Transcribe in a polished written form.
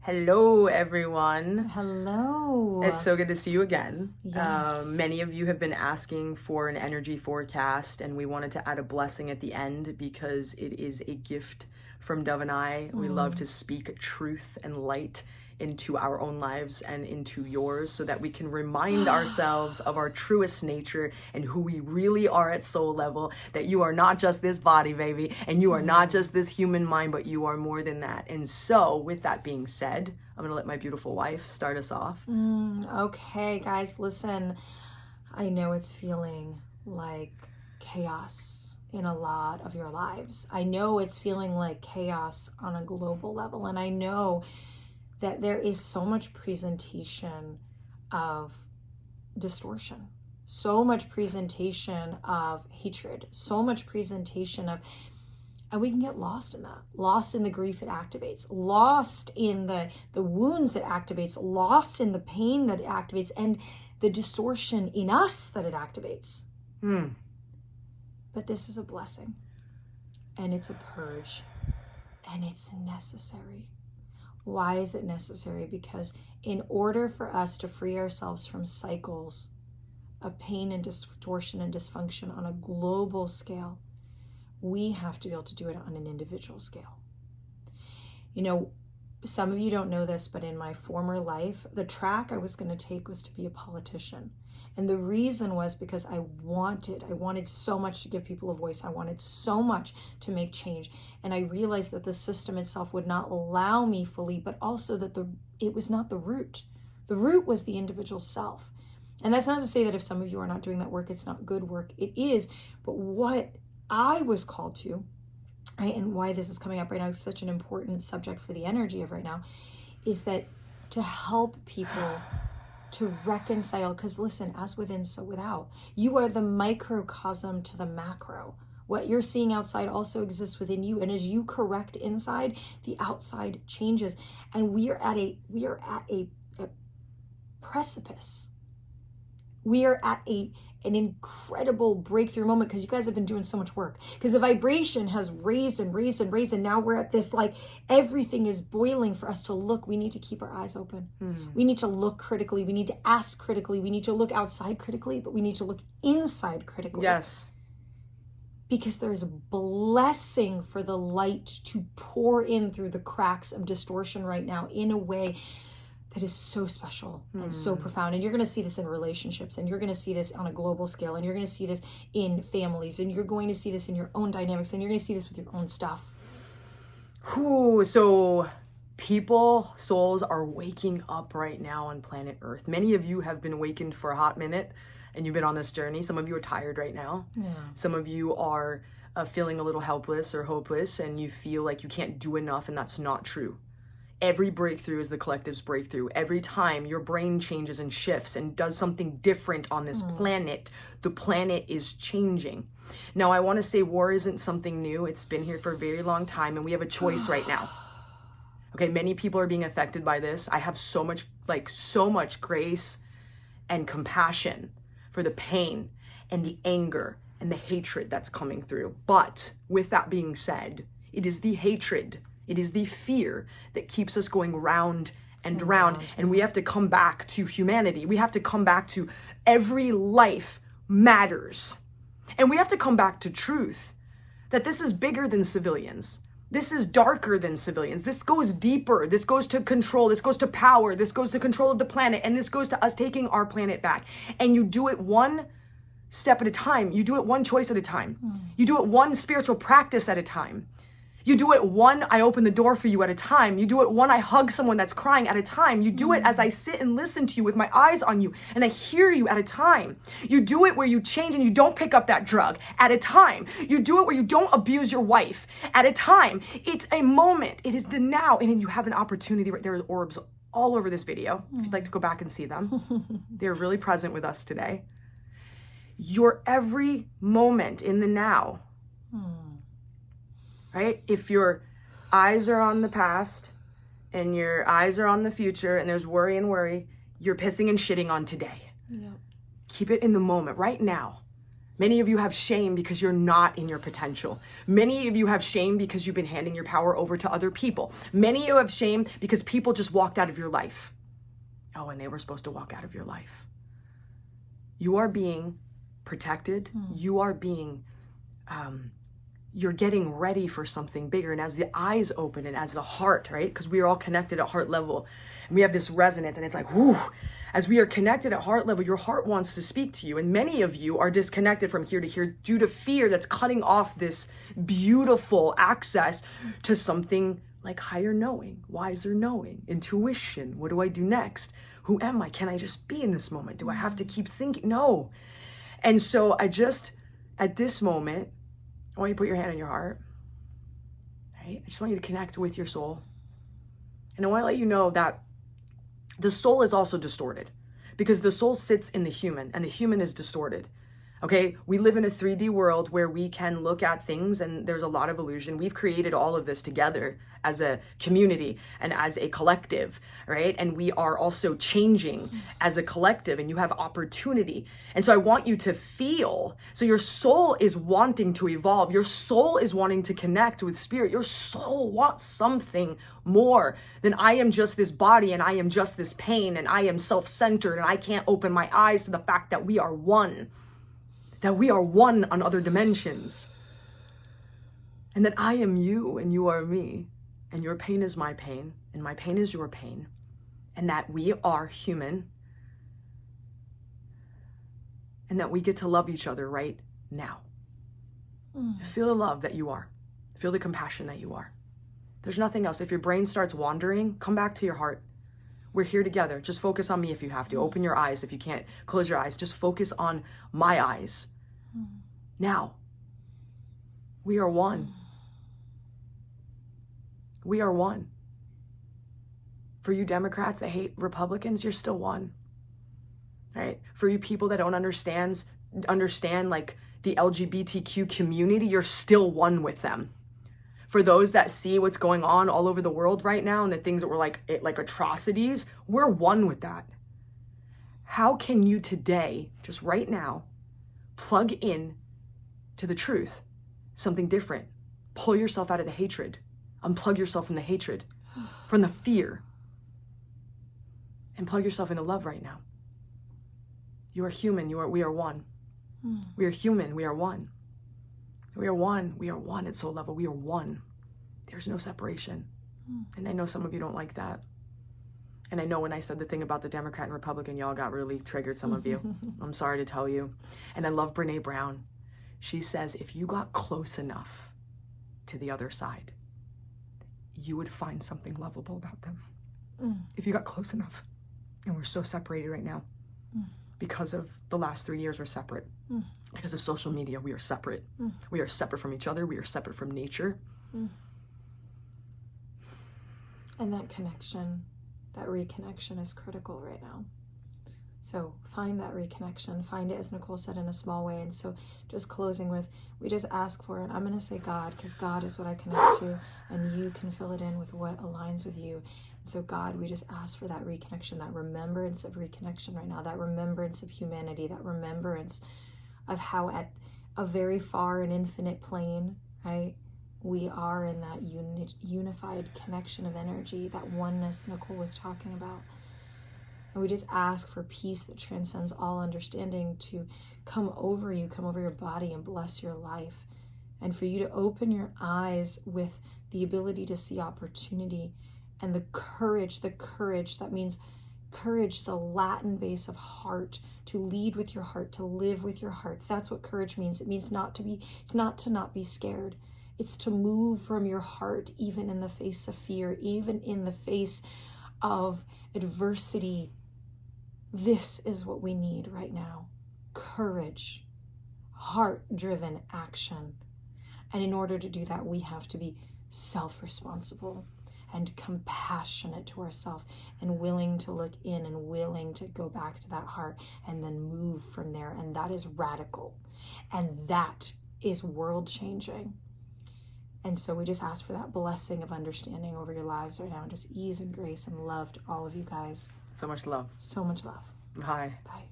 Hello, everyone. Hello. It's so good to see you again. Yes. Many of you have been asking for an energy forecast, and we wanted to add a blessing at the end because it is a gift from Dove and I. We love to speak truth and light into our own lives and into yours so that we can remind ourselves of our truest nature and who we really are at soul level, that you are not just this body, baby, and you are not just this human mind, but you are more than that. And so, with that being said, I'm gonna let my beautiful wife start us off. Okay, guys, listen. I know it's feeling like chaos in a lot of your lives. I know it's feeling like chaos on a global level. And I know that there is so much presentation of distortion, so much presentation of hatred, so much presentation of, and we can get lost in that, lost in the grief it activates, lost in the wounds it activates, lost in the pain that it activates, and the distortion in us that it activates. But this is a blessing, and it's a purge, and it's necessary. Why is it necessary? Because in order for us to free ourselves from cycles of pain and distortion and dysfunction on a global scale, we have to be able to do it on an individual scale. You know, some of you don't know this, but in my former life, the track I was going to take was to be a politician. And the reason was because I wanted so much to give people a voice. I wanted so much to make change. And I realized that the system itself would not allow me fully, but also that it was not the root. The root was the individual self. And that's not to say that if some of you are not doing that work, it's not good work. It is. But what I was called to, right, and why this is coming up right now is such an important subject for the energy of right now, is that to help people to reconcile, because listen, as within, so without. You are the microcosm to the macro. What you're seeing outside also exists within you. And as you correct inside, the outside changes. And we are at a precipice. We are at an incredible breakthrough moment because you guys have been doing so much work, because the vibration has raised and raised and raised, and now we're at this, like, everything is boiling for us to look. We need to keep our eyes open. We need to look critically. We need to ask critically. We need to look outside critically, but we need to look inside critically. Yes. Because there is a blessing for the light to pour in through the cracks of distortion right now in a way that is so special and so profound. And you're going to see this in relationships, and you're going to see this on a global scale, and you're going to see this in families, and you're going to see this in your own dynamics, and you're going to see this with your own stuff. So people, souls are waking up right now on planet Earth. Many of you have been awakened for a hot minute, and you've been on this journey. Some of you are tired right now. Yeah. Some of you are feeling a little helpless or hopeless, and you feel like you can't do enough, and that's not true. Every breakthrough is the collective's breakthrough. Every time your brain changes and shifts and does something different on this planet, the planet is changing. Now, I want to say war isn't something new. It's been here for a very long time, and we have a choice right now. Okay, many people are being affected by this. I have so much grace and compassion for the pain and the anger and the hatred that's coming through. But with that being said, it is the hatred, it is the fear that keeps us going round and round. And we have to come back to humanity. We have to come back to every life matters. And we have to come back to truth, that this is bigger than civilians. This is darker than civilians. This goes deeper. This goes to control. This goes to power. This goes to control of the planet. And this goes to us taking our planet back. And you do it one step at a time. You do it one choice at a time. You do it one spiritual practice at a time. You do it one, I open the door for you at a time. You do it one, I hug someone that's crying at a time. You do it as I sit and listen to you with my eyes on you and I hear you at a time. You do it where you change and you don't pick up that drug at a time. You do it where you don't abuse your wife at a time. It's a moment. It is the now. And then you have an opportunity. There are orbs all over this video. If you'd like to go back and see them. They're really present with us today. Your every moment in the now. Right? If your eyes are on the past and your eyes are on the future and there's worry and worry, you're pissing and shitting on today. Yep. Keep it in the moment right now. Many of you have shame because you're not in your potential. Many of you have shame because you've been handing your power over to other people. Many of you have shame because people just walked out of your life. Oh, and they were supposed to walk out of your life. You are being protected. You are being, you're getting ready for something bigger. And as the eyes open and as the heart, right? Because we are all connected at heart level. And we have this resonance and it's like, whoo. As we are connected at heart level, your heart wants to speak to you. And many of you are disconnected from here to here due to fear that's cutting off this beautiful access to something like higher knowing, wiser knowing, intuition. What do I do next? Who am I? Can I just be in this moment? Do I have to keep thinking? No. And so I just, at this moment, I want you to put your hand on your heart, right? I just want you to connect with your soul. And I want to let you know that the soul is also distorted because the soul sits in the human and the human is distorted. Okay, we live in a 3D world where we can look at things and there's a lot of illusion. We've created all of this together as a community and as a collective, right? And we are also changing as a collective and you have opportunity. And so I want you to feel, so your soul is wanting to evolve. Your soul is wanting to connect with spirit. Your soul wants something more than I am just this body and I am just this pain and I am self-centered and I can't open my eyes to the fact that we are one. That we are one on other dimensions. And that I am you and you are me. And your pain is my pain. And my pain is your pain. And that we are human. And that we get to love each other right now. Feel the love that you are. Feel the compassion that you are. There's nothing else. If your brain starts wandering, come back to your heart. We're here together. Just focus on me if you have to. Open your eyes if you can't. Close your eyes. Just focus on my eyes. Now, we are one. We are one. For you Democrats that hate Republicans, you're still one. Right? For you people that don't understand like the LGBTQ community, you're still one with them. For those that see what's going on all over the world right now and the things that were like atrocities, we're one with that. How can you today, just right now, plug in to the truth, something different? Pull yourself out of the hatred. Unplug yourself from the hatred, from the fear, and plug yourself into love right now. You are human. We are one. We are human. We are one. We are one. We are one at soul level. We are one. There's no separation. And I know some of you don't like that. And I know when I said the thing about the Democrat and Republican, y'all got really triggered, some of you. I'm sorry to tell you. And I love Brene Brown. She says, if you got close enough to the other side, you would find something lovable about them. If you got close enough. And we're so separated right now. Because of the last 3 years, we're separate. Because of social media, we are separate. We are separate from each other. We are separate from nature. And that connection, that reconnection is critical right now. So find that reconnection, find it, as Nicole said, in a small way. And so just closing with, we just ask for it. I'm going to say God, because God is what I connect to, and you can fill it in with what aligns with you. And so God, we just ask for that reconnection, that remembrance of reconnection right now, that remembrance of humanity, that remembrance of how at a very far and infinite plane, right, we are in that unified connection of energy, that oneness Nicole was talking about. And we just ask for peace that transcends all understanding to come over you, come over your body and bless your life. And for you to open your eyes with the ability to see opportunity and the courage, that means courage, the Latin base of heart, to lead with your heart, to live with your heart. That's what courage means. It means it's not to not be scared. It's to move from your heart, even in the face of fear, even in the face of adversity. This is what we need right now. Courage, heart-driven action. And in order to do that, we have to be self-responsible and compassionate to ourselves and willing to look in and willing to go back to that heart and then move from there. And that is radical. And that is world-changing. And so we just ask for that blessing of understanding over your lives right now. Just ease and grace and love to all of you guys. So much love. So much love. Bye. Bye.